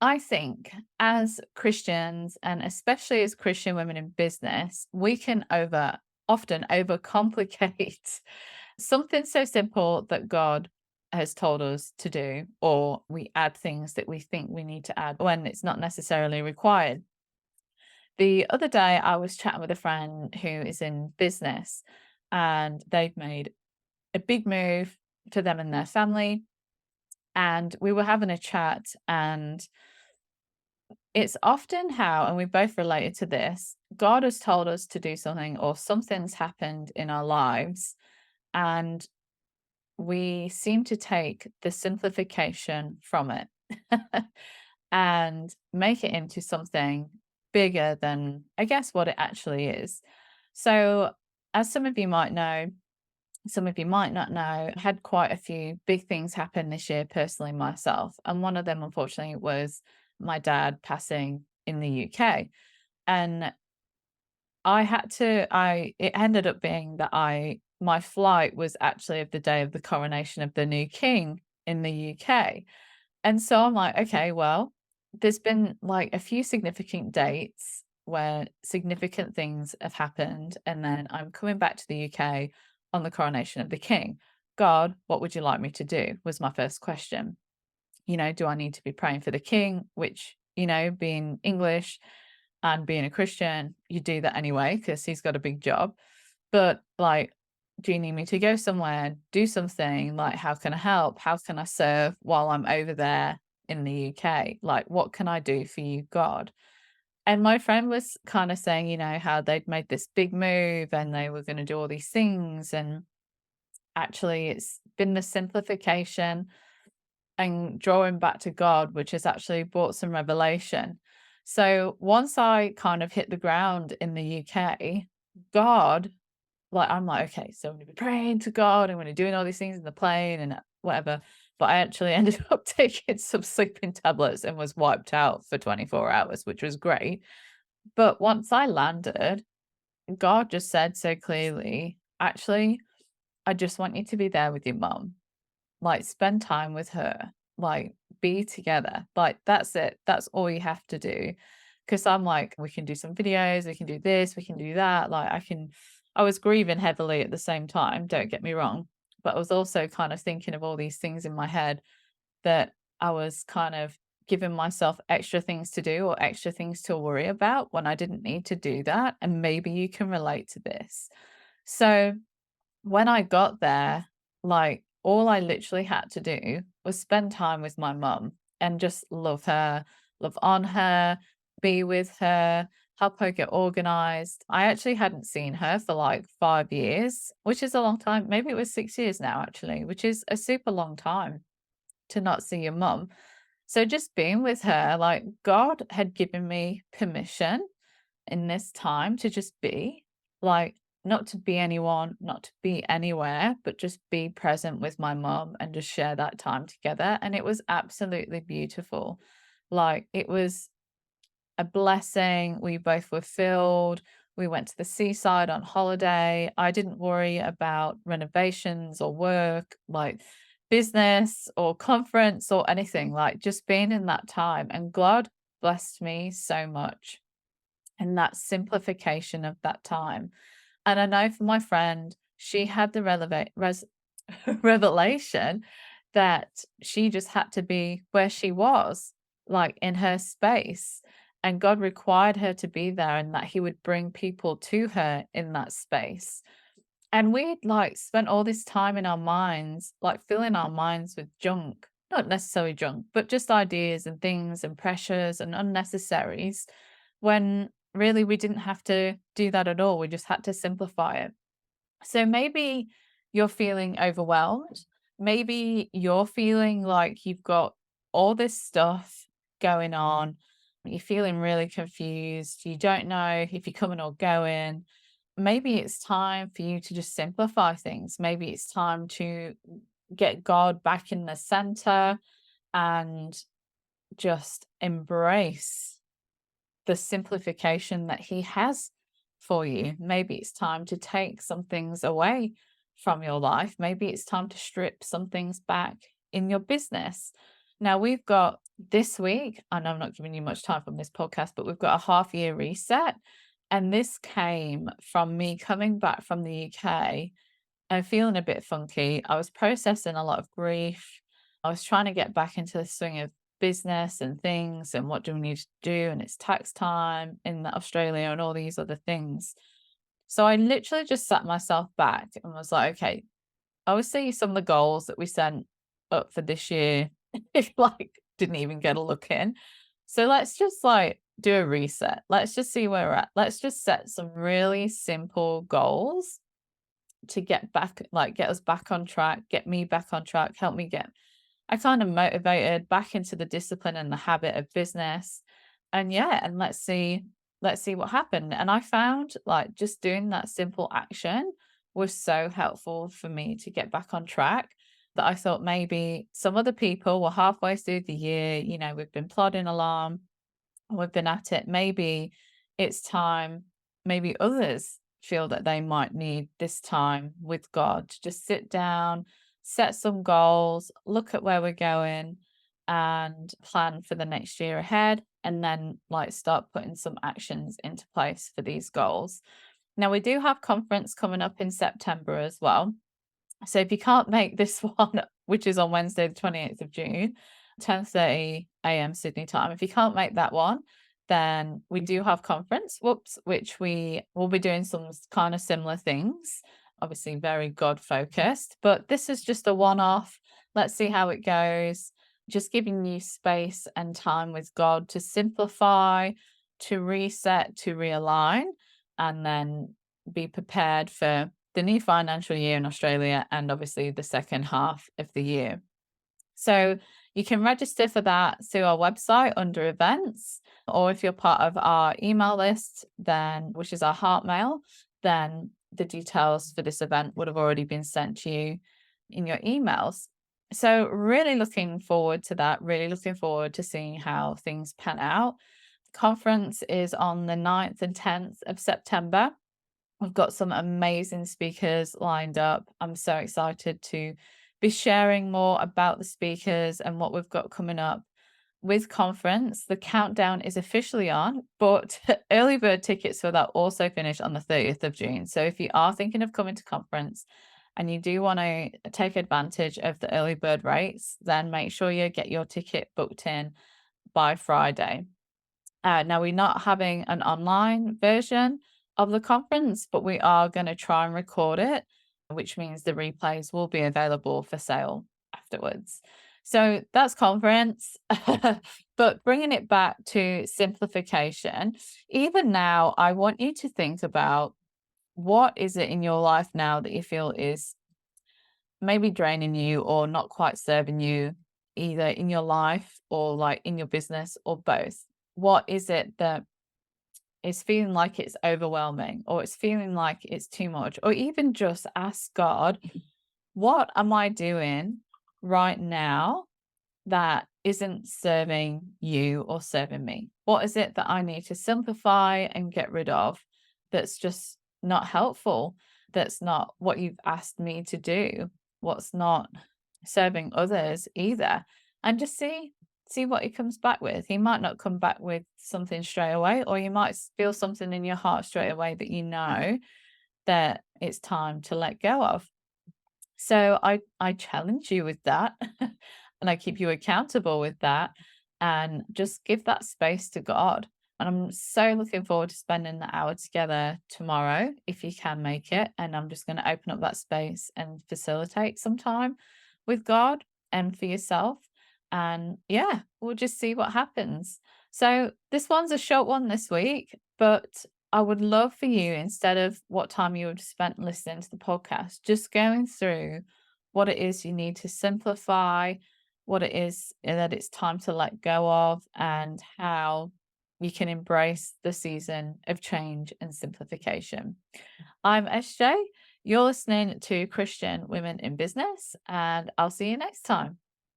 I think as Christians, and especially as Christian women in business, we can often overcomplicate something so simple that God has told us to do, or we add things that we think we need to add when it's not necessarily required. The other day, I was chatting with a friend who is in business, and they've made a big move for them and their family. And we were having a chat, and it's often how, and we both related to this, God has told us to do something, or something's happened in our lives, and we seem to take the simplification from it and make it into something bigger than, I guess, what it actually is. So, as some of you might know, some of you might not know, I had quite a few big things happen this year personally myself. And one of them, unfortunately, was my dad passing in the UK. And it ended up being that my flight was actually of the day of the coronation of the new king in the UK. And so I'm like, okay, well, there's been like a few significant dates where significant things have happened. And then I'm coming back to the UK on the coronation of the king. God, what would you like me to do? Was my first question. Do I need to be praying for the king? Which, being English and being a Christian, you do that anyway because he's got a big job. But like, do you need me to go somewhere, do something? Like, how can I help? How can I serve while I'm over there in the UK? Like, what can I do for you, God? And my friend was kind of saying, how they'd made this big move and they were going to do all these things. And actually, it's been the simplification and drawing back to God, which has actually brought some revelation. So once I kind of hit the ground in the UK, God, like, I'm like, okay, so I'm gonna be praying to God, I'm gonna doing all these things in the plane and whatever. But I actually ended up taking some sleeping tablets and was wiped out for 24 hours, which was great. But once I landed, God just said so clearly, actually, I just want you to be there with your mum. Like, spend time with her, like, be together, like, that's it, that's all you have to do. Because 'Cause I'm like, "We can do some videos, we can do this, we can do that," like, I was grieving heavily at the same time, don't get me wrong, but I was also kind of thinking of all these things in my head that I was kind of giving myself extra things to do or extra things to worry about when I didn't need to do that, and maybe you can relate to this. So when I got there, like, all I literally had to do was spend time with my mum and just love her, love on her, be with her, help her get organized. I actually hadn't seen her for like 5 years, which is a long time. Maybe it was 6 years now, actually, which is a super long time to not see your mum. So just being with her, like, God had given me permission in this time to just be, like, not to be anyone, not to be anywhere, but just be present with my mum and just share that time together. And it was absolutely beautiful. Like, it was a blessing. We both were filled. We went to the seaside on holiday. I didn't worry about renovations or work, like business or conference or anything, like just being in that time. And God blessed me so much and that simplification of that time. And I know for my friend, she had the revelation that she just had to be where she was, like in her space. And God required her to be there and that He would bring people to her in that space. And we'd like spent all this time in our minds, like filling our minds with junk, not necessarily junk, but just ideas and things and pressures and unnecessaries when really we didn't have to do that at all. We just had to simplify it. So maybe you're feeling overwhelmed. Maybe you're feeling like you've got all this stuff going on. You're feeling really confused. You don't know if you're coming or going. Maybe it's time for you to just simplify things. Maybe it's time to get God back in the center and just embrace the simplification that He has for you. Maybe it's time to take some things away from your life. Maybe it's time to strip some things back in your business. Now we've got this week, and I'm not giving you much time from this podcast, but we've got a half year reset. And this came from me coming back from the UK and feeling a bit funky. I was processing a lot of grief. I was trying to get back into the swing of business and things and what do we need to do. And it's tax time in Australia and all these other things. So I literally just sat myself back and was like, okay, I will see some of the goals that we sent up for this year, like didn't even get a look in. So let's just like do a reset. Let's just see where we're at. Let's just set some really simple goals to get back, like get us back on track, get me back on track, help me get I kind of motivated back into the discipline and the habit of business. And yeah, and let's see what happened. And I found like just doing that simple action was so helpful for me to get back on track that I thought maybe some other people were halfway through the year, we've been plodding along, we've been at it. Maybe it's time, maybe others feel that they might need this time with God to just sit down, set some goals, look at where we're going, and plan for the next year ahead. And then, like, start putting some actions into place for these goals. Now, we do have conference coming up in September as well. So if you can't make this one, which is on Wednesday, the 28th of June, 10:30 a.m. Sydney time, if you can't make that one, then we do have conference, which we will be doing some kind of similar things, obviously very God focused, but this is just a one off. Let's see how it goes. Just giving you space and time with God to simplify, to reset, to realign, and then be prepared for the new financial year in Australia and obviously the second half of the year. So you can register for that through our website under events, or if you're part of our email list, then which is our heart mail, then the details for this event would have already been sent to you in your emails. So really looking forward to that, really looking forward to seeing how things pan out. The conference is on the 9th and 10th of September. We've got some amazing speakers lined up. I'm so excited to be sharing more about the speakers and what we've got coming up with conference. The countdown is officially on, but early bird tickets for that also finish on the 30th of June. So if you are thinking of coming to conference and you do want to take advantage of the early bird rates, then make sure you get your ticket booked in by Friday. Now, we're not having an online version of the conference, but we are going to try and record it, which means the replays will be available for sale afterwards. So that's conference. But bringing it back to simplification, even now, I want you to think about what is it in your life now that you feel is maybe draining you or not quite serving you, either in your life or like in your business or both. What is it that is feeling like it's overwhelming or it's feeling like it's too much? Or even just ask God, what am I doing right now that isn't serving you or serving me? What is it that I need to simplify and get rid of that's just not helpful? That's not what you've asked me to do? What's not serving others either? And just see what he comes back with. He might not come back with something straight away, or you might feel something in your heart straight away that you know that it's time to let go of. So I challenge you with that and I keep you accountable with that and just give that space to God. And I'm so looking forward to spending the hour together tomorrow, if you can make it. And I'm just going to open up that space and facilitate some time with God and for yourself. And yeah, we'll just see what happens. So this one's a short one this week, but I would love for you, instead of what time you would have spent listening to the podcast, just going through what it is you need to simplify, what it is that it's time to let go of, and how you can embrace the season of change and simplification. I'm SJ. You're listening to Christian Women in Business, and I'll see you next time.